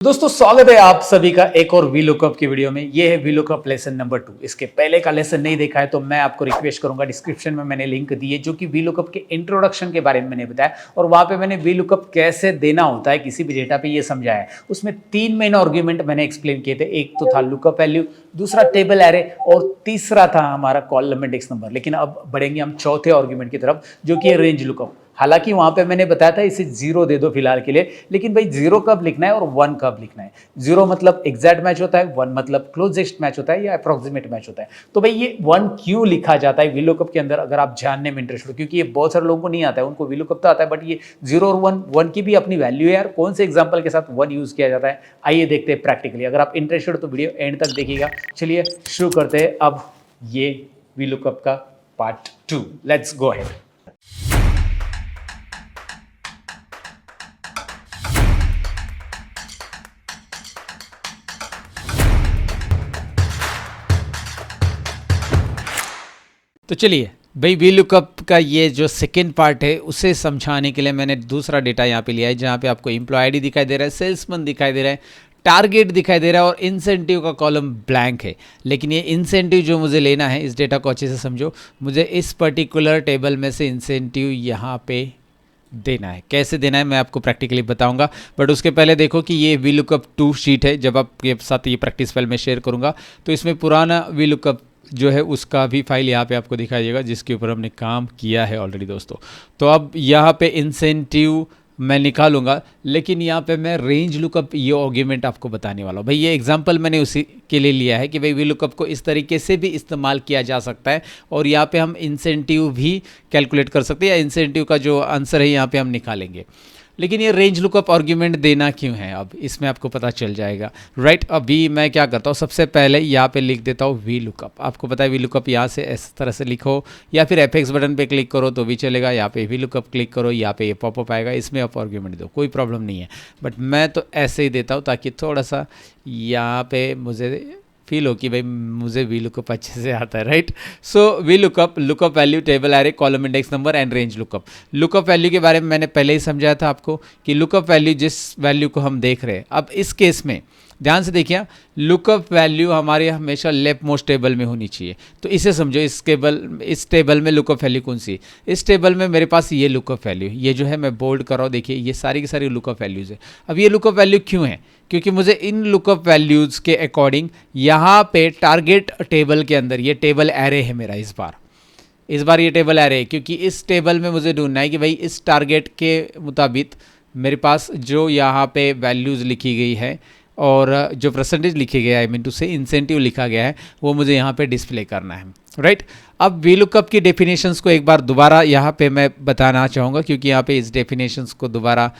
दोस्तों स्वागत है आप सभी का एक और वी लुकअप की वीडियो में। ये है वी लुकअप लेसन नंबर 2। इसके पहले का लेसन नहीं देखा है तो मैं आपको रिक्वेस्ट करूंगा, डिस्क्रिप्शन में मैंने लिंक दी है जो कि वी लुकअप के इंट्रोडक्शन के बारे में मैंने बताया और वहां पे मैंने वी लुकअप कैसे देना होता है किसी भी डेटा पे ये समझाया है। उसमें 3 मेन आर्गुमेंट मैंने एक्सप्लेन किए थे। एक तो था लुकअप वैल्यू, दूसरा टेबल एरे और तीसरा था हमारा कॉलम इंडेक्स नंबर। लेकिन अब बढ़ेंगे हम चौथे आर्गुमेंट की तरफ जो कि है रेंज लुकअप। हालांकि वहां पे मैंने बताया था इसे 0 दे दो फिलहाल के लिए, लेकिन भाई 0 कब लिखना है और 1 कब लिखना है। 0 मतलब एग्जैक्ट मैच होता है, 1 मतलब क्लोजेस्ट मैच होता है या अप्रोक्सीमेट मैच होता है। तो भाई ये 1 क्यों लिखा जाता है वी लुकअप के अंदर, अगर आप जानने में इंटरेस्ट हो, क्योंकि ये बहुत सारे लोगों को नहीं आता है। उनको वी लुकअप तो आता है बट ये 0 और 1 की भी अपनी वैल्यू है यार। कौन से एग्जाम्पल के साथ 1 यूज किया जाता है आइए देखते हैं प्रैक्टिकली। अगर आप इंटरेस्टेड हो तो वीडियो एंड तक देखिएगा। चलिए शुरू करते हैं अब ये वी लुकअप का पार्ट 2। Let's go ahead. तो चलिए भाई वी लुकअप का ये जो सेकेंड पार्ट है उसे समझाने के लिए मैंने दूसरा डेटा यहाँ पे लिया है, जहाँ पे आपको एम्प्लॉय आईडी दिखाई दे रहा है, सेल्समैन दिखाई दे रहा है, टारगेट दिखाई दे रहा है और इंसेंटिव का कॉलम ब्लैंक है। लेकिन ये इंसेंटिव जो मुझे लेना है, इस डेटा को अच्छे से समझो, मुझे इस पर्टिकुलर टेबल में से इंसेंटिव यहाँ पे देना है। कैसे देना है मैं आपको प्रैक्टिकली बताऊंगा, बट उसके पहले देखो कि ये वी लुकअप 2 शीट है। जब आपके साथ ये प्रैक्टिस फाइल में शेयर करूंगा तो इसमें पुराना वी लुकअप जो है उसका भी फाइल यहाँ पे आपको दिखाई देगा, जिसके ऊपर हमने काम किया है ऑलरेडी दोस्तों। तो अब यहाँ पे इंसेंटिव मैं निकालूंगा, लेकिन यहाँ पे मैं रेंज लुकअप ये आर्गुमेंट आपको बताने वाला हूँ। भाई ये एग्जांपल मैंने उसी के लिए लिया है कि भाई वी लुकअप को इस तरीके से भी इस्तेमाल किया जा सकता है और यहाँ पे हम इंसेंटिव भी कैलकुलेट कर सकते हैं या इंसेंटिव का जो आंसर है यहाँ पे हम निकालेंगे। लेकिन ये रेंज लुकअप आर्गुमेंट देना क्यों है अब इसमें आपको पता चल जाएगा, राइट। अभी मैं क्या करता हूँ, सबसे पहले यहाँ पे लिख देता हूँ वी लुकअप। आपको पता है वी लुकअप यहाँ से इस तरह से लिखो या फिर एफ बटन पे क्लिक करो तो भी चलेगा। यहाँ पे वी लुकअप क्लिक करो, यहाँ पे ये पॉपअप आएगा, इसमें आप आर्गुमेंट दो, कोई प्रॉब्लम नहीं है। बट मैं तो ऐसे ही देता हूँ ताकि थोड़ा सा यहाँ पे मुझे फील हो कि भाई मुझे वी लुकअप अच्छे से आता है, right. So V lookup, lookup value, table array, column index number and range lookup. Lookup value के बारे में मैंने पहले ही समझाया था आपको कि लुकअप वैल्यू जिस वैल्यू को हम देख रहे हैं, अब इस केस में ध्यान से देखिए, लुकअप वैल्यू हमारे हमेशा लेफ्ट मोस्ट टेबल में होनी चाहिए। तो इसे समझो, इस टेबल में लुकअप वैल्यू कौन सी, इस टेबल में मेरे पास ये लुकअप वैल्यू, ये जो है मैं बोल्ड कर रहा हूँ, देखिए ये सारी की सारी लुकअप वैल्यूज़ है। अब ये लुकअप वैल्यू क्यों है, क्योंकि मुझे इन लुकअप वैल्यूज़ के अकॉर्डिंग यहाँ पे टारगेट टेबल के अंदर ये टेबल एरे है मेरा। इस बार ये टेबल एरे है क्योंकि इस टेबल में मुझे ढूंढना है कि भाई इस टारगेट के मुताबिक मेरे पास जो यहाँ पे वैल्यूज़ लिखी गई है और जो परसेंटेज लिखे गया है, आई मीन टू से इंसेंटिव लिखा गया है, वो मुझे यहाँ पे डिस्प्ले करना है, राइट। अब वी लुकअप की डेफिनेशंस को एक बार दोबारा यहाँ पे मैं बताना चाहूँगा, क्योंकि यहाँ पे इस डेफिनेशंस को दोबारा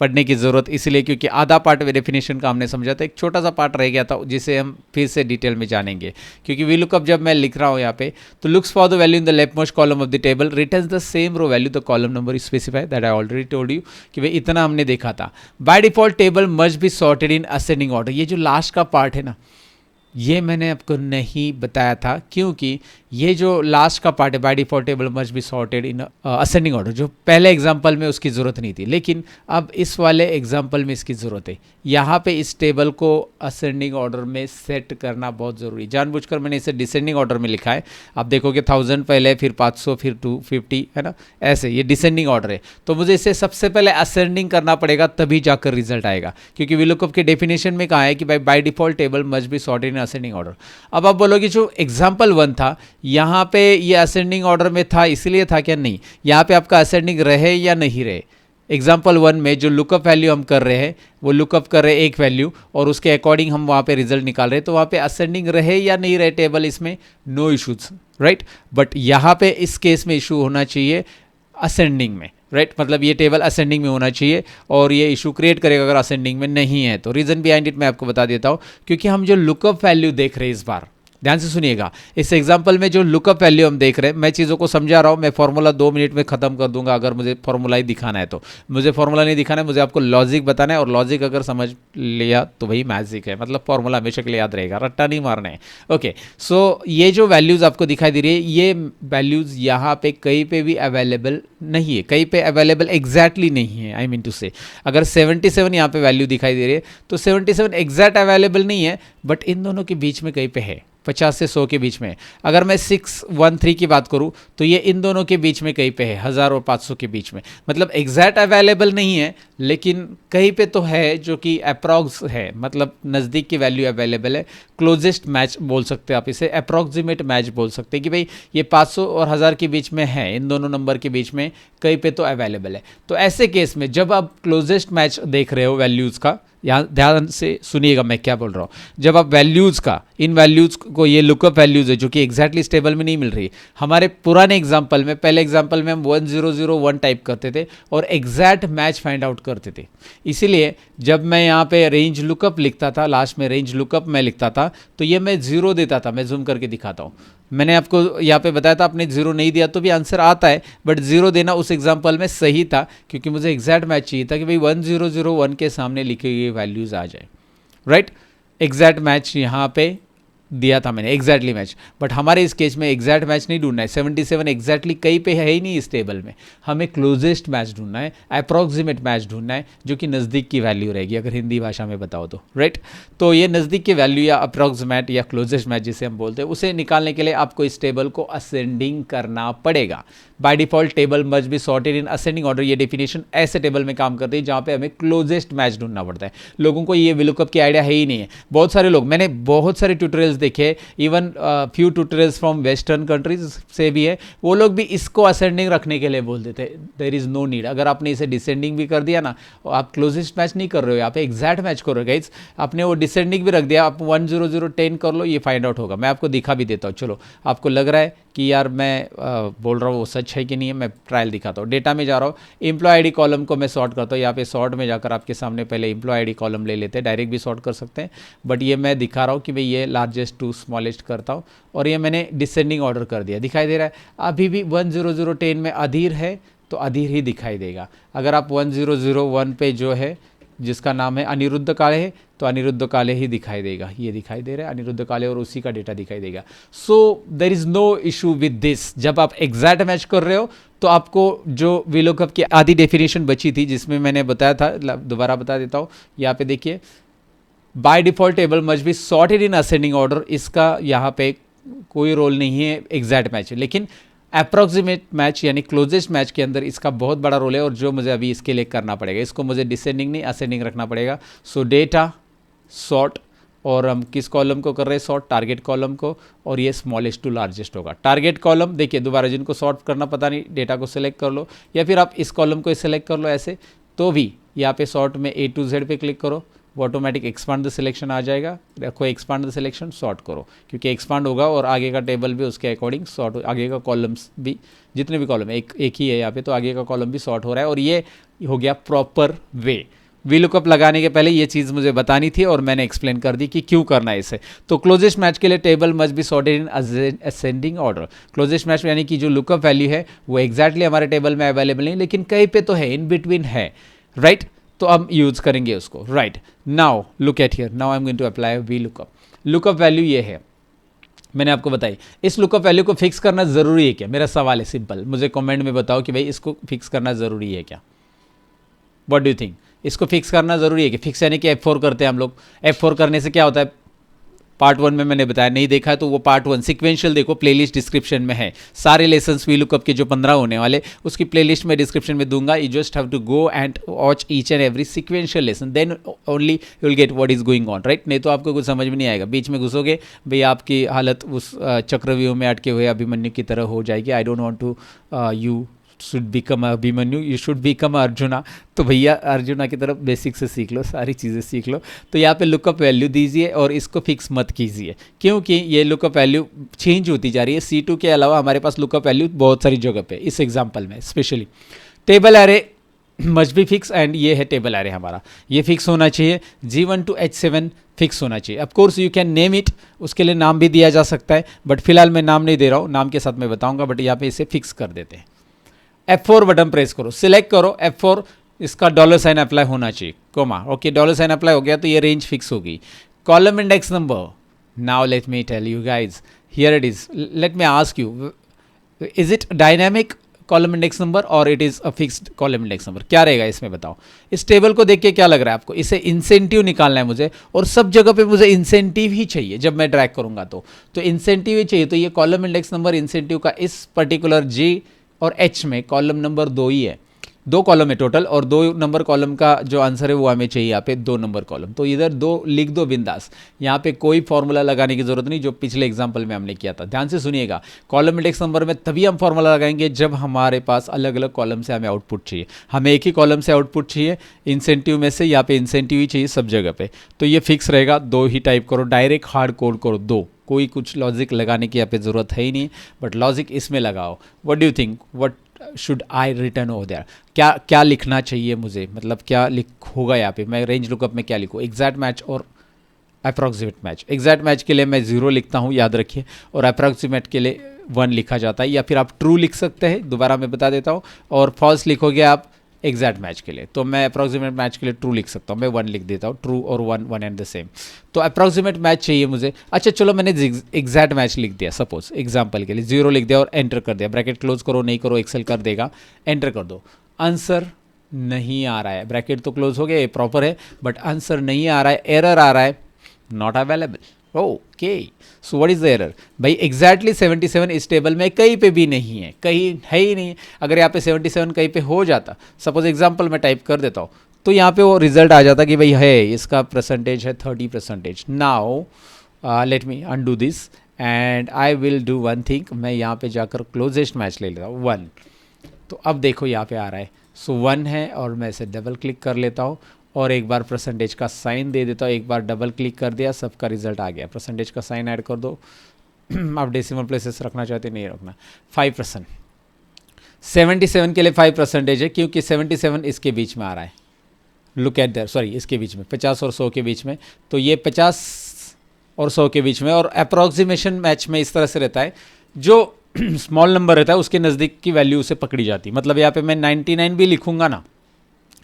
पढ़ने की ज़रूरत इसलिए क्योंकि आधा पार्ट डेफिनेशन का हमने समझा था, एक छोटा सा पार्ट रह गया था जिसे हम फिर से डिटेल में जानेंगे। क्योंकि वी लुकअप जब मैं लिख रहा हूँ यहाँ पे, तो looks for the value in the left most column of the table, returns the same row value the column number specify, that I already told you कि भाई इतना हमने देखा था। By default table must be sorted in ascending order. ये जो last का part है ना, ये मैंने आपको नहीं बताया था, क्योंकि ये जो लास्ट का पार्ट है, bye default table must be sorted in ascending order, जो पहले एग्जांपल में उसकी ज़रूरत नहीं थी, लेकिन अब इस वाले एग्जांपल में इसकी ज़रूरत है। यहाँ पे इस टेबल को असेंडिंग ऑर्डर में सेट करना बहुत ज़रूरी। जानबूझकर मैंने इसे डिसेंडिंग ऑर्डर में लिखा है। आप देखोगे 1000 पहले, फिर 500, फिर 250, है ना, ऐसे ये डिसेंडिंग ऑर्डर है। तो मुझे इसे सबसे पहले असेंडिंग करना पड़ेगा, तभी जाकर रिजल्ट आएगा, क्योंकि वी लुकअप के डेफिनेशन में कहा है कि भाई bye default table must be sorted in ascending order. अब आप बोलोगे जो एग्जाम्पल 1 था, यहाँ पे ये असेंडिंग ऑर्डर में था, इसलिए था क्या? नहीं, यहाँ पे आपका असेंडिंग रहे या नहीं रहे। एग्जाम्पल 1 में जो लुकअप वैल्यू हम कर रहे हैं, वो लुकअप कर रहे हैं एक वैल्यू और उसके अकॉर्डिंग हम वहाँ पे रिजल्ट निकाल रहे हैं, तो वहाँ पे असेंडिंग रहे या नहीं रहे टेबल, इसमें नो इशूज, राइट। बट यहाँ पे इस केस में इशू होना चाहिए असेंडिंग में, राइट। मतलब ये टेबल असेंडिंग में होना चाहिए और ये इशू क्रिएट करेगा अगर असेंडिंग में नहीं है। तो रीज़न बिहाइंड इट मैं आपको बता देता हूँ, क्योंकि हम जो लुकअप वैल्यू देख रहे हैं इस बार, ध्यान से सुनिएगा, इस एग्जांपल में जो लुकअप वैल्यू हम देख रहे हैं, मैं चीज़ों को समझा रहा हूँ, मैं फॉर्मूला 2 मिनट में खत्म कर दूंगा अगर मुझे फॉर्मूला ही दिखाना है तो। मुझे फॉर्मूला नहीं दिखाना है, मुझे आपको लॉजिक बताना है, और लॉजिक अगर समझ लिया तो वही मैजिक है, मतलब फॉर्मूला हमेशा के लिए याद रहेगा, रट्टा नहीं मारना है। ओके, सो ये जो वैल्यूज़ आपको दिखाई दे रही है, ये वैल्यूज़ यहाँ पे कहीं पे भी अवेलेबल नहीं है, कहीं पे अवेलेबल एग्जैक्टली नहीं है। आई मीन टू से अगर 77 यहाँ पे वैल्यू दिखाई दे रही है तो 77 एग्जैक्ट अवेलेबल नहीं है, बट इन दोनों के बीच में कहीं पे है, 50 से 100 के बीच में। अगर मैं 613 की बात करूं तो ये इन दोनों के बीच में कहीं पे है, 1000 और 500 के बीच में। मतलब एग्जैक्ट अवेलेबल नहीं है, लेकिन कहीं पे तो है जो कि अप्रॉक्स है, मतलब नज़दीक की वैल्यू अवेलेबल है। क्लोजेस्ट मैच बोल सकते हैं आप इसे, अप्रॉक्सीमेट मैच बोल सकते हैं कि भाई ये 500 और 1000 के बीच में है, इन दोनों नंबर के बीच में कहीं पे तो अवेलेबल है। तो ऐसे केस में जब आप क्लोजेस्ट मैच देख रहे हो वैल्यूज़ का, यहाँ ध्यान से सुनिएगा मैं क्या बोल रहा हूँ, जब आप वैल्यूज़ का, इन वैल्यूज़ को, ये लुकअप वैल्यूज़ है जो कि एग्जैक्टली स्टेबल में नहीं मिल रही। हमारे पुराने एग्जाम्पल में, पहले एग्जाम्पल में हम 1001 टाइप करते थे और एग्जैक्ट मैच फाइंड आउट करते थे। इसीलिए जब मैं यहाँ पे रेंज लुकअप लिखता था, लास्ट में रेंज लुकअप मैं लिखता था, तो ये मैं 0 देता था। मैं जूम करके दिखाता हूँ, मैंने आपको यहाँ पे बताया था, आपने 0 नहीं दिया तो भी आंसर आता है, बट 0 देना उस एग्जांपल में सही था, क्योंकि मुझे एग्जैक्ट मैच चाहिए था कि भाई 1001 के सामने लिखी गई वैल्यूज़ आ जाए, राइट। एग्जैक्ट मैच यहाँ पे दिया था मैंने, एग्जैक्टली मैच, बट हमारे इस केस में एग्जैक्ट मैच नहीं ढूंढना है। 77 एग्जैक्टली कहीं पे है ही नहीं इस टेबल में, हमें क्लोजेस्ट मैच ढूंढना है, अप्रॉक्सीमेट मैच ढूंढना है, जो कि नज़दीक की वैल्यू रहेगी अगर हिंदी भाषा में बताओ तो, राइट। तो ये नज़दीक की वैल्यू या अप्रॉक्सीमेट या क्लोजेस्ट मैच जिसे हम बोलते हैं, उसे निकालने के लिए आपको इस टेबल को असेंडिंग करना पड़ेगा। Bye default table must be sorted in ascending order, ये डेफिनेशन ऐसे टेबल में काम करती है जहाँ पे हमें क्लोजेस्ट मैच ढूंढना पड़ता है। लोगों को ये विलुकअप की आइडिया है ही नहीं है। बहुत सारे लोग, मैंने बहुत सारे ट्यूटोरियल्स देखे, even few tutorials from western countries से भी है, वो लोग भी इसको असेंडिंग रखने के लिए बोल देते हैं। There is no need. अगर आपने इसे डिसेंडिंग भी कर दिया ना, आप क्लोजेस्ट मैच नहीं कर रहे हो, यहाँ पे एग्जैक्ट मैच कर रहे हो गाइस। आपने वो डिसेंडिंग भी रख दिया, आप 10010 कर लो, ये फाइंड आउट होगा। मैं आपको दिखा भी देता हूँ, चलो आपको लग रहा है कि यार मैं बोल रहा हूँ वो सच है कि नहीं है, मैं ट्रायल दिखाता हूँ। डेटा में जा रहा हूँ, एम्प्लॉय आईडी कॉलम को मैं सॉर्ट करता हूँ। यहाँ पे सॉर्ट में जाकर आपके सामने पहले एम्प्लॉय आईडी कॉलम ले लेते हैं, डायरेक्ट भी सॉर्ट कर सकते हैं, बट ये मैं दिखा रहा हूँ कि भाई ये लार्जेस्ट टू स्मॉलेस्ट करता हूँ, और ये मैंने डिसेंडिंग ऑर्डर कर दिया। दिखाई दे रहा है अभी भी 10010 में अधीर है तो अधीर ही दिखाई देगा। अगर आप 1001 पे जो है जिसका नाम है अनिरुद्ध काले है तो अनिरुद्ध काले ही दिखाई देगा। ये दिखाई दे रहा है अनिरुद्ध काले और उसी का डेटा दिखाई देगा। So there is no issue with this. जब आप एग्जैक्ट मैच कर रहे हो तो आपको जो वीलुकअप की आधी डेफिनेशन बची थी जिसमें मैंने बताया था, दोबारा बता देता हूँ। यहाँ पे देखिए, bye default table must be sorted in ascending order, इसका यहाँ पे कोई रोल नहीं है एग्जैक्ट मैच, लेकिन अप्रॉक्सीमेट मैच यानी क्लोजेस्ट मैच के अंदर इसका बहुत बड़ा रोल है, और जो मुझे अभी इसके लिए करना पड़ेगा, इसको मुझे डिसेंडिंग नहीं असेंडिंग रखना पड़ेगा। सो डेटा सॉर्ट, और हम किस कॉलम को कर रहे हैं सॉर्ट, टारगेट कॉलम को, और ये स्मॉलेस्ट टू लार्जेस्ट होगा। टारगेट कॉलम देखिए, दोबारा जिनको सॉर्ट करना पता नहीं, डेटा को सिलेक्ट कर लो, या फिर आप इस कॉलम को सिलेक्ट कर लो ऐसे, तो भी यहाँ पे सॉर्ट में A to Z पे क्लिक करो, वो ऑटोमेटिक एक्सपांड द सिलेक्शन आ जाएगा। रखो एक्सपांड द सिलेक्शन, सॉर्ट करो, क्योंकि एक्सपांड होगा और आगे का टेबल भी उसके अकॉर्डिंग सॉर्ट, आगे का कॉलम्स भी, जितने भी कॉलम एक ही है यहाँ पे, तो आगे का कॉलम भी सॉर्ट हो रहा है, और ये हो गया प्रॉपर वे। वीलुकअप लगाने के पहले ये चीज़ मुझे बतानी थी और मैंने एक्सप्लेन कर दी कि क्यों करना है इसे। तो क्लोजेस्ट मैच के लिए table must be sorted in ascending order. Closest match यानी कि जो लुकअप वैल्यू है वो एग्जैक्टली हमारे टेबल में अवेलेबल नहीं, लेकिन कहीं पे तो है, इन बिटवीन है, राइट। तो हम यूज करेंगे उसको, right. Now look at here, now I am going to apply VLOOKUP. Lookup value ये है, मैंने आपको बताई। इस लुकअप वैल्यू को फिक्स करना ज़रूरी है क्या? मेरा सवाल है सिंपल, मुझे कमेंट में बताओ कि भाई इसको फिक्स करना ज़रूरी है क्या? What do you think? इसको फिक्स करना ज़रूरी है कि फिक्स यानी कि F4 करते हैं हम लोग। F4 करने से क्या होता है, पार्ट 1 में मैंने बताया, नहीं देखा है तो वो पार्ट 1 सिक्वेंशियल देखो, प्लेलिस्ट डिस्क्रिप्शन में है। सारे लेसन्स वीलुकअप के जो 15 होने वाले उसकी प्लेलिस्ट में डिस्क्रिप्शन में दूंगा। You just have to go and watch each and every sequential lesson, then only you will get what is going on, right. नहीं तो आपको कुछ समझ में नहीं आएगा, बीच में घुसोगे भाई आपकी हालत उस चक्रव्यूह में अटके हुए अभिमन्यु की तरह हो जाएगी। I don't want to you should become Abhimanyu, you should become Arjuna. तो भैया अर्जुना की तरफ बेसिक से सीख लो, सारी चीज़ें सीख लो। तो यहाँ पे लुकअप वैल्यू दीजिए और इसको फिक्स मत कीजिए, क्योंकि ये लुकअप वैल्यू चेंज होती जा रही है। C2 के अलावा हमारे पास लुकअप वैल्यू बहुत सारी जगह पे, इस एग्जाम्पल में specially table array must be fix and ये है टेबल एरे हमारा, ये फिक्स होना चाहिए। G1 to H7 फिक्स होना चाहिए। Of course you can name it, उसके लिए नाम भी दिया जा सकता है, बट फिलहाल मैं नाम नहीं दे रहा हूँ, नाम के साथ मैं बताऊंगा, बट यहाँ पे इसे फिक्स कर देते हैं। F4 बटन प्रेस करो, सिलेक्ट करो F4, इसका डॉलर साइन अप्लाई होना चाहिए, comma, okay, dollar sign apply हो गया तो ये रेंज फिक्स होगी। Column index number, now let me tell you guys, here it is, let me ask you, is it dynamic column index number और it is a fixed column index number? क्या रहेगा इसमें बताओ। इस table को देख के क्या लग रहा है आपको? इसे इंसेंटिव निकालना है मुझे, और सब जगह पे मुझे इंसेंटिव ही चाहिए जब मैं ड्रैग करूंगा तो इंसेंटिव ही चाहिए। तो ये कॉलम इंडेक्स नंबर इंसेंटिव का इस पर्टिकुलर G और H में कॉलम नंबर 2 ही है, 2 कॉलम है टोटल, और 2 नंबर कॉलम का जो आंसर है वो हमें चाहिए यहाँ पे 2 नंबर कॉलम। तो इधर 2 लिख दो बिंदास, यहाँ पे कोई फॉर्मूला लगाने की जरूरत नहीं, जो पिछले एग्जांपल में हमने किया था। ध्यान से सुनिएगा, कॉलम इंडेक्स नंबर में तभी हम फॉर्मूला लगाएंगे जब हमारे पास अलग अलग कॉलम से हमें आउटपुट चाहिए। हमें एक ही कॉलम से आउटपुट चाहिए, इंसेंटिव में से, यहाँ पे इंसेंटिव ही चाहिए सब जगह पे, तो ये फिक्स रहेगा। 2 ही टाइप करो, डायरेक्ट हार्ड कोड करो 2, कोई कुछ लॉजिक लगाने की यहाँ पे जरूरत है ही नहीं, बट लॉजिक इसमें लगाओ। What do you think, what should I return over there? क्या क्या लिखना चाहिए मुझे, मतलब क्या लिख होगा यहाँ पे? मैं रेंज लुकअप में क्या लिखूँ? एग्जैक्ट मैच और अप्रॉक्सीमेट मैच। एग्जैक्ट मैच के लिए मैं 0 लिखता हूँ, याद रखिए, और अप्रॉक्सीमेट के लिए 1 लिखा जाता है, या फिर आप ट्रू लिख सकते हैं, दोबारा मैं बता देता हूँ, और फॉल्स लिखोगे आप एग्जैक्ट मैच के लिए। तो मैं अप्रॉक्सीमेट मैच के लिए ट्रू लिख सकता हूँ, मैं 1 लिख देता हूँ, ट्रू और 1 एंड द सेम। तो अप्रॉक्सीमेट मैच चाहिए मुझे। अच्छा चलो, मैंने एग्जैक्ट मैच लिख दिया, सपोज एग्जाम्पल के लिए 0 लिख दिया और एंटर कर दिया, ब्रैकेट क्लोज करो, नहीं करो एक्सेल कर देगा, एंटर कर दो। आंसर नहीं आ रहा है, ब्रैकेट तो क्लोज हो गया, ये प्रॉपर है, बट आंसर नहीं आ रहा है, एरर आ रहा है, not available. Okay, so what is the error? भाई एग्जैक्टली 77 इस टेबल में कहीं पे भी नहीं है, कहीं है ही नहीं। अगर यहाँ पे 77 कहीं पे हो जाता, सपोज एग्जाम्पल मैं टाइप कर देता हूँ, तो यहाँ पे वो रिजल्ट आ जाता कि भाई है, इसका परसेंटेज है 30%। Now let me undo this and I will do one thing, मैं यहाँ पे जाकर क्लोजेस्ट मैच ले लेता हूँ 1। तो अब देखो यहाँ पे आ रहा है, सो 1 है, और मैं इसे डबल क्लिक कर लेता हूँ, और एक बार परसेंटेज का साइन दे देता हूँ, एक बार डबल क्लिक कर दिया, सबका रिजल्ट आ गया। परसेंटेज का साइन ऐड कर दो आप डेसिमल प्लेसेस रखना चाहते नहीं रखना। 5%, 77 के लिए 5% है, क्योंकि 77 इसके बीच में आ रहा है, लुक एट देयर, सॉरी इसके बीच में, 50 और 100 के बीच में, तो ये 50 और 100 के बीच में। और अप्रॉक्सीमेशन मैच में इस तरह से रहता है, जो स्मॉल नंबर रहता है उसके नज़दीक की वैल्यू उसे पकड़ी जाती है। मतलब यहाँ पे मैं 99 भी लिखूंगा ना,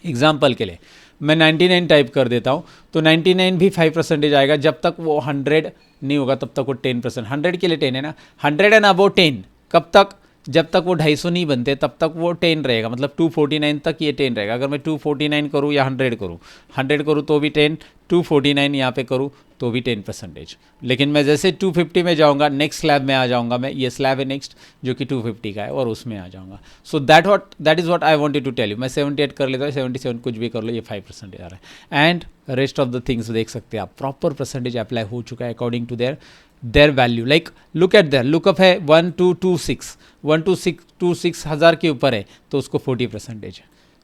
एग्जाम्पल के लिए मैं 99 टाइप कर देता हूँ, तो 99 भी 5% आएगा, जब तक वो 100 नहीं होगा तब तक वो 10%। 100 के लिए 10 है ना, 100 एंड अबव 10, कब तक? जब तक वो 250 नहीं बनते तब तक वो 10 रहेगा, मतलब 249 तक ये 10 रहेगा। अगर मैं 249 करूँ या 100 करूँ, 100 करूँ तो भी 10, 249 यहाँ पे करूँ तो भी 10%। लेकिन मैं जैसे 250 में जाऊँगा, नेक्स्ट स्लैब में आ जाऊँगा मैं, ये स्लैब है नेक्स्ट जो कि 250 का है, और उसमें आ जाऊँगा। So that is what I wanted to tell you. मैं 78 कर लेता हूँ, 77 कुछ भी कर लो, ये 5% आ रहा है, and rest of the things देख सकते हैं आप, प्रॉपर परसेंटेज अप्लाई हो चुका है according to their value. Like look at there, lookup है 1226, 1226 हज़ार के ऊपर है तो उसको 40% है,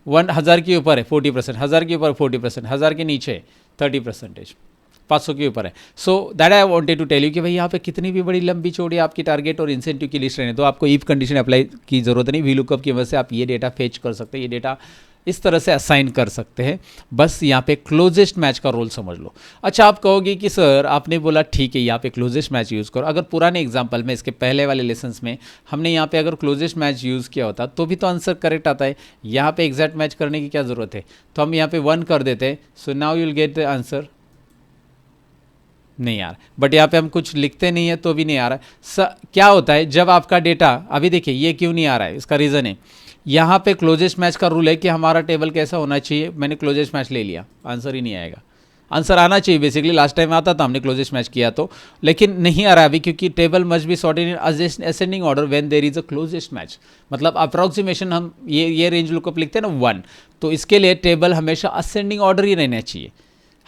1000 के ऊपर है 40%, 1000 के ऊपर 40%, 1000 के नीचे 30%, 500 के ऊपर है। So that I wanted to tell you कि भाई यहाँ पे कितनी भी बड़ी लंबी चौड़ी आपकी टारगेट और इंसेंटिव की लिस्ट रहने तो आपको इफ कंडीशन अप्लाई की जरूरत नहीं। वी लुकअप की वजह से आप ये डेटा फेच कर सकते हैं, ये डेटा इस तरह से असाइन कर सकते हैं। बस यहाँ पे क्लोजेस्ट मैच का रोल समझ लो। अच्छा, आप कहोगे कि सर आपने बोला ठीक है यहाँ पे क्लोजेस्ट मैच यूज़ करो, अगर पुराने एग्जाम्पल में इसके पहले वाले लेसन्स में हमने यहाँ पे अगर क्लोजेस्ट मैच यूज़ किया होता तो भी तो आंसर करेक्ट आता है। यहाँ पे एग्जैक्ट मैच करने की क्या ज़रूरत है? तो हम यहाँ पे 1 कर देते हैं, so now you will get the answer. नहीं आ रहा, बट यहाँ पे हम कुछ लिखते नहीं है तो भी नहीं आ रहा है। क्या होता है जब आपका डेटा, अभी देखिए ये क्यों नहीं आ रहा है, इसका रीज़न है यहाँ पे क्लोजेस्ट मैच का रूल है कि हमारा टेबल कैसा होना चाहिए। मैंने क्लोजेस्ट मैच ले लिया, आंसर ही नहीं आएगा। आंसर आना चाहिए बेसिकली, लास्ट टाइम आता था हमने क्लोजेस्ट मैच किया तो, लेकिन नहीं आ रहा अभी, क्योंकि table must be sorted in ascending order when there is a closest match. मतलब अप्रॉक्सीमेशन हम ये रेंज लुकअप लिखते हैं ना 1, तो इसके लिए टेबल हमेशा असेंडिंग ऑर्डर ही रहना चाहिए।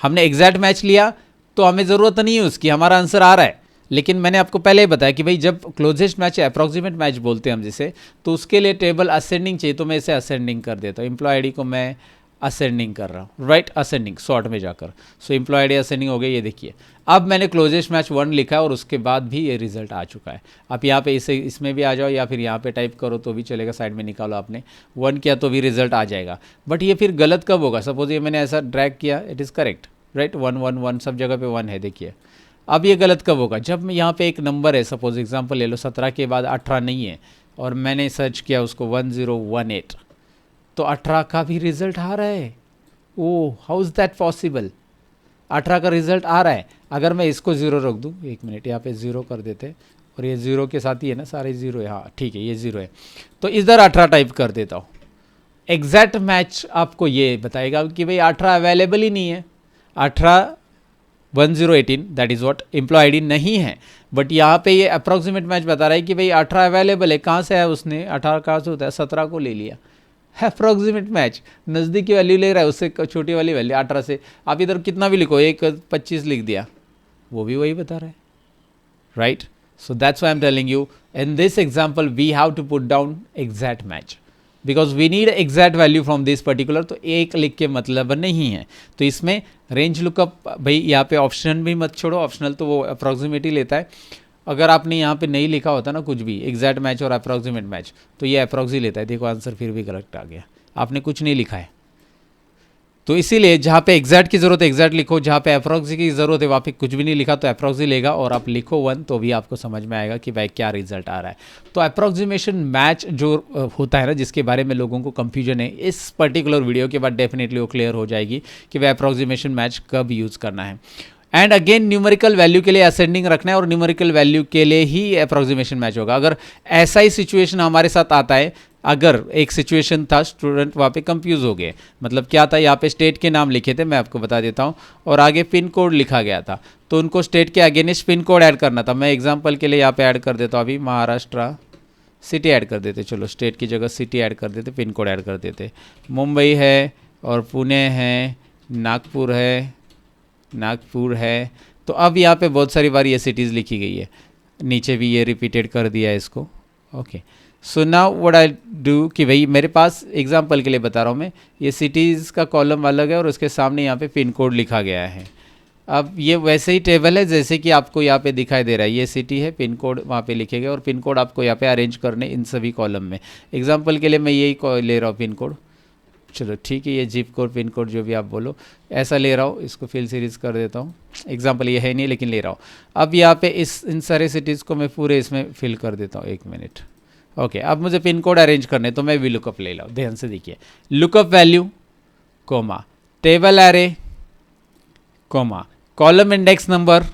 हमने एग्जैक्ट मैच लिया तो हमें ज़रूरत नहीं है उसकी, हमारा आंसर आ रहा है। लेकिन मैंने आपको पहले ही बताया कि भाई जब क्लोजेस्ट मैच है, अप्रॉक्सीमेट मैच बोलते हैं हम जिसे, तो उसके लिए टेबल असेंडिंग चाहिए, तो मैं इसे असेंडिंग कर देता हूँ। एम्प्लॉय आईडी को मैं असेंडिंग कर रहा हूँ, राइट, असेंडिंग सॉर्ट में जाकर। सो एम्प्लॉय आईडी असेंडिंग हो गई, ये देखिए। अब मैंने क्लोजेस्ट मैच 1 लिखा है और उसके बाद भी ये रिजल्ट आ चुका है। आप यहाँ पे इसे इसमें भी आ जाओ या फिर यहाँ पे टाइप करो तो भी चलेगा, साइड में निकालो आपने 1 किया तो भी रिजल्ट आ जाएगा। बट ये फिर गलत कब होगा? सपोज ये मैंने ऐसा ड्रैग किया, इट इज़ करेक्ट, राइट, 1 1 1 सब जगह पे 1 है, देखिए। अब ये गलत कब होगा? जब मैं यहाँ पे एक नंबर है, सपोज एग्जाम्पल ले लो 17 के बाद 18 नहीं है और मैंने सर्च किया उसको 1018, तो 18 का भी रिजल्ट आ रहा है। ओह, हाउ इज़ दैट पॉसिबल? 18 का रिजल्ट आ रहा है। अगर मैं इसको 0 रख दूँ, 1 मिनट, यहाँ पे 0 कर देते, और ये 0 के साथ ही है ना, सारे 0 है, हाँ ठीक है, ये 0 है, तो इधर 18 टाइप कर देता हूँ। एग्जैक्ट मैच आपको ये बताएगा कि भाई 18 अवेलेबल ही नहीं है, 18 1018 that is what employ ID नहीं है। बट यहाँ पे ये अप्रॉक्सीमेट मैच बता रहा है कि भाई 18 अवेलेबल है। कहाँ से है? उसने 18 कहाँ से होता है? 17 को ले लिया। अप्रॉक्सीमेट मैच, नज़दीकी वैल्यू ले रहा है, उससे छोटी वाली वैल्यू 18 से। आप इधर कितना भी लिखो, 1 25 लिख दिया, वो भी वही बता रहा है, right. So that's why I am telling you in this example we have to put down exact match because we need exact value from this particular. तो एक लिख के मतलब नहीं है। तो इसमें रेंज लुकअप, भाई यहाँ पे ऑप्शन भी मत छोड़ो, ऑप्शनल तो वो अप्रॉक्सीमेट ही लेता है। अगर आपने यहाँ पे नहीं लिखा होता ना कुछ भी, एग्जैक्ट मैच और अप्रॉक्सीमेट मैच, तो ये अप्रॉक्सी लेता है। देखो आंसर फिर भी गलत आ गया, आपने कुछ नहीं लिखा है। तो इसीलिए जहाँ पे एग्जैक्ट की जरूरत है एग्जैक्ट लिखो, जहाँ पे अप्रॉक्सी की जरूरत है वहाँ पे कुछ भी नहीं लिखा तो अप्रॉक्सी लेगा, और आप लिखो 1 तो भी आपको समझ में आएगा कि भाई क्या रिजल्ट आ रहा है। तो अप्रॉक्सीमेशन मैच जो होता है ना, जिसके बारे में लोगों को कंफ्यूजन है, इस पर्टिकुलर वीडियो के बाद डेफिनेटली वो क्लियर हो जाएगी कि भाई अप्रॉक्सीमेशन मैच कब यूज़ करना है। एंड अगेन न्यूमेरिकल वैल्यू के लिए असेंडिंग रखना है और न्यूमेरिकल वैल्यू के लिए ही अप्रॉक्सीमेशन मैच होगा। अगर ऐसा ही सिचुएशन हमारे साथ आता है, अगर एक सिचुएशन था स्टूडेंट वहाँ पे कंफ्यूज हो गए, मतलब क्या था, यहाँ पे स्टेट के नाम लिखे थे, मैं आपको बता देता हूँ, और आगे पिन कोड लिखा गया था, तो उनको स्टेट के अगेंस्ट पिन कोड ऐड करना था। मैं एग्जांपल के लिए यहाँ पे ऐड कर देता हूँ, अभी महाराष्ट्र सिटी ऐड कर देते, चलो स्टेट की जगह सिटी ऐड कर देते, पिन कोड ऐड कर देते। मुंबई है और पुणे है, नागपुर है। तो अब यहाँ पे बहुत सारी बार ये सिटीज़ लिखी गई है, नीचे भी ये रिपीटेड कर दिया है इसको। Okay, so now what I do कि भाई मेरे पास एग्जांपल के लिए बता रहा हूँ मैं, ये सिटीज़ का कॉलम अलग है और उसके सामने यहाँ पे पिन कोड लिखा गया है। अब ये वैसे ही टेबल है जैसे कि आपको यहाँ पे दिखाई दे रहा है, ये सिटी है, पिन कोड वहाँ पे लिखे गए और पिन कोड आपको यहाँ पे अरेंज करने इन सभी कॉलम में। एग्जांपल के लिए मैं यही ले रहा हूँ पिन कोड, चलो ठीक है, ये जिप कोड पिन कोड जो भी आप बोलो ऐसा ले रहा हूँ, इसको फिल सीरीज़ कर देता हूँ। एग्जांपल ये है नहीं लेकिन ले रहा हूँ। अब यहाँ पे इन सारे सिटीज़ को मैं पूरे इसमें फिल कर देता हूँ, 1 मिनट। ओके, अब मुझे पिन कोड अरेंज करने, तो मैं वी लुकअप ले लाऊँ, ध्यान से देखिए, lookup value comma table array comma column index number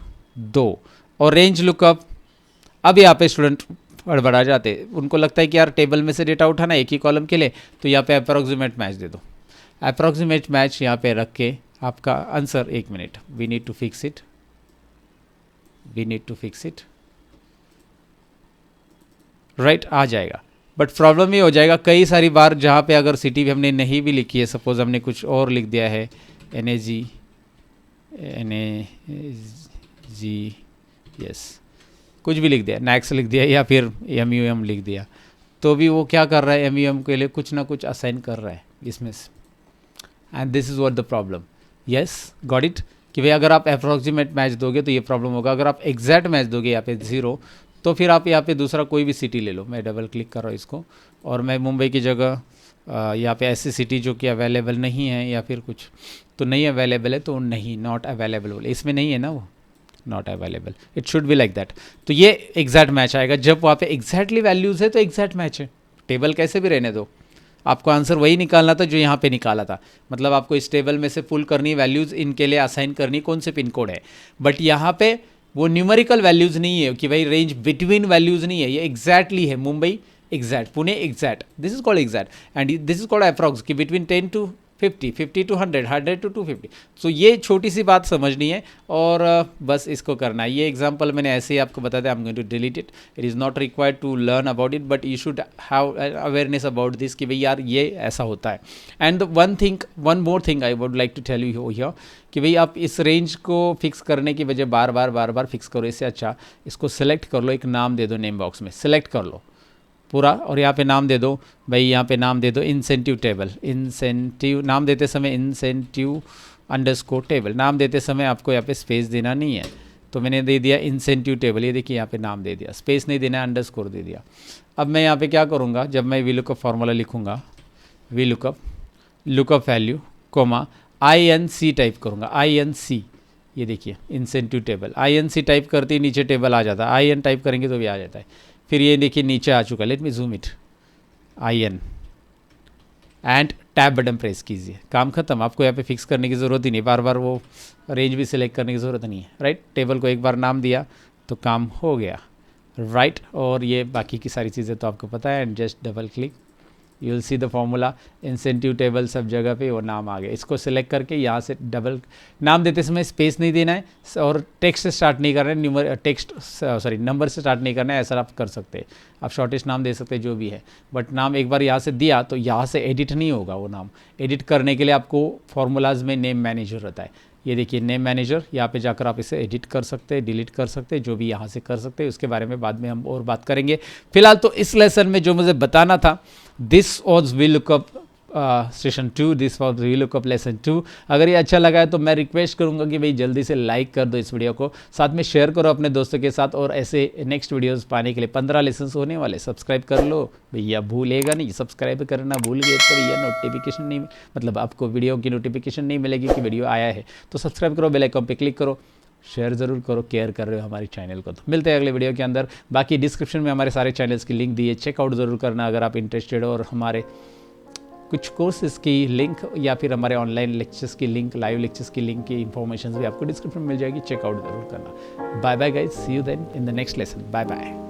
2 और रेंज लुकअप। अब यहाँ पे स्टूडेंट बड़बड़ा जाते, उनको लगता है कि यार टेबल में से डेटा उठाना एक ही कॉलम के लिए, तो यहाँ पे अप्रॉक्सीमेट मैच दे दो। अप्रॉक्सीमेट मैच यहाँ पे रख के आपका answer, 1 minute, we need to fix it, right, आ जाएगा। बट प्रॉब्लम ये हो जाएगा कई सारी बार जहाँ पे अगर सिटी भी हमने नहीं भी लिखी है, सपोज हमने कुछ और लिख दिया है, NAG यस, कुछ भी लिख दिया, नैक्स लिख दिया या फिर MUM लिख दिया, तो भी वो क्या कर रहा है, MUM के लिए कुछ ना कुछ असाइन कर रहा है इसमें से। And this is what the problem. Yes, got it, कि भाई अगर आप अप्रॉक्सीमेट मैच दोगे तो ये प्रॉब्लम होगा। अगर आप एग्जैक्ट मैच दोगे यहाँ पे 0, तो फिर आप यहाँ पे दूसरा कोई भी सिटी ले लो। मैं डबल क्लिक कर रहा हूँ इसको, और मैं मुंबई की जगह यहाँ पे ऐसी सिटी जो कि अवेलेबल नहीं है या फिर कुछ तो नहीं अवेलेबल है, तो नहीं, नॉट अवेलेबल बोले, इसमें नहीं है ना वो, not available, it should be like that. तो ये एग्जैक्ट मैच आएगा जब वहाँ पे एग्जैक्टली वैल्यूज़ है, तो एग्जैक्ट मैच है। टेबल कैसे भी रहने दो, आपको आंसर वही निकालना था जो यहाँ पे निकाला था। मतलब आपको इस टेबल में से पुल करनी वैल्यूज़, इनके लिए असाइन करनी कौन से पिन कोड है। बट यहाँ पे वो न्यूमेरिकल वैल्यूज़ नहीं है कि भाई रेंज बिटवीन वैल्यूज़ नहीं है, ये एग्जैक्टली है। Mumbai exact, Pune exact, this is called exact, and this is called approx कि बिटवीन 10 to 50, 50 to 100, 100 to 250। सो ये छोटी सी बात समझनी है और बस इसको करना है। ये एग्जांपल मैंने ऐसे ही आपको बता दिया, I am going to delete it, it is not required to learn about it, but you should have awareness about this कि भाई यार ये ऐसा होता है। And one more thing I would like to tell you here कि भाई आप इस रेंज को फिक्स करने की बजाय बार बार फिक्स करो, इससे अच्छा इसको सेलेक्ट कर लो, एक नाम दे दो, नेम बॉक्स में सेलेक्ट कर लो, पूरा, और यहाँ पे नाम दे दो भाई, यहाँ पे नाम दे दो इंसेंटिव टेबल। इंसेंटिव नाम देते समय इंसेंटिव अंडरस्कोर टेबल, नाम देते समय आपको यहाँ पे स्पेस देना नहीं है, तो मैंने दे दिया इंसेंटिव टेबल। ये देखिए यहाँ पे नाम दे दिया, स्पेस नहीं देना है, अंडरस्कोर दे दिया। अब मैं यहाँ पे क्या करूँगा, जब मैं वी लुकअप फार्मूला लिखूँगा, V lookup value comma INC type करूँगा, INC। ये देखिए इंसेंटिव टेबल, INC टाइप करते ही नीचे टेबल आ जाता है, IN टाइप करेंगे तो भी आ जाता है। फिर ये देखिए नीचे आ चुका है, let me zoom it, IN and tab button press कीजिए, काम खत्म। आपको यहाँ पे फिक्स करने की ज़रूरत ही नहीं, बार बार वो रेंज भी सिलेक्ट करने की ज़रूरत नहीं है, राइट। टेबल को एक बार नाम दिया तो काम हो गया, राइट। और ये बाकी की सारी चीज़ें तो आपको पता है, and just double click, you will see the formula, incentive table, सब जगह पे वो नाम आ गया। इसको सिलेक्ट करके यहाँ से डबल, नाम देते समय स्पेस नहीं देना है और टेक्स्ट से स्टार्ट नहीं करना है, नंबर से स्टार्ट नहीं करना है, ऐसा आप कर सकते हैं। आप शॉर्टेस्ट नाम दे सकते हैं, जो भी है, बट नाम एक बार यहाँ से दिया तो यहाँ से एडिट नहीं होगा वो नाम। एडिट करने के लिए आपको फॉर्मूलाज में नेम मैनेजर रहता है, ये देखिए नेम मैनेजर, यहाँ पे जाकर आप इसे एडिट कर सकते हैं, डिलीट कर सकते हैं, जो भी यहाँ से कर सकते हैं। उसके बारे में बाद में हम और बात करेंगे। फिलहाल तो इस लेसन में जो मुझे बताना था, this was V lookup session 2, this was V lookup lesson 2। अगर ये अच्छा लगा है तो मैं रिक्वेस्ट करूंगा कि भाई जल्दी से लाइक कर दो इस वीडियो को, साथ में शेयर करो अपने दोस्तों के साथ, और ऐसे नेक्स्ट वीडियोस पाने के लिए 15 लेसन होने वाले, सब्सक्राइब कर लो भैया, भूलेगा नहीं, सब्सक्राइब करना भूल गए तो भैया नोटिफिकेशन नहीं, मतलब आपको वीडियो की नोटिफिकेशन नहीं मिलेगी कि वीडियो आया है, तो सब्सक्राइब करो, बेल आइकन पे क्लिक करो, शेयर ज़रूर करो, केयर कर रहे हो हमारे चैनल को। तो मिलते हैं अगले वीडियो के अंदर। बाकी डिस्क्रिप्शन में हमारे सारे चैनल्स की लिंक दी है, चेकआउट ज़रूर करना अगर आप इंटरेस्टेड हो, और हमारे कुछ कोर्सेज़ की लिंक या फिर हमारे ऑनलाइन लेक्चर्स की लिंक, लाइव लेक्चर्स की लिंक की इन्फॉर्मेशन भी आपको डिस्क्रिप्शन में मिल जाएगी, चेकआउट ज़रूर करना। Bye bye guys, see you then in the next lesson, bye bye.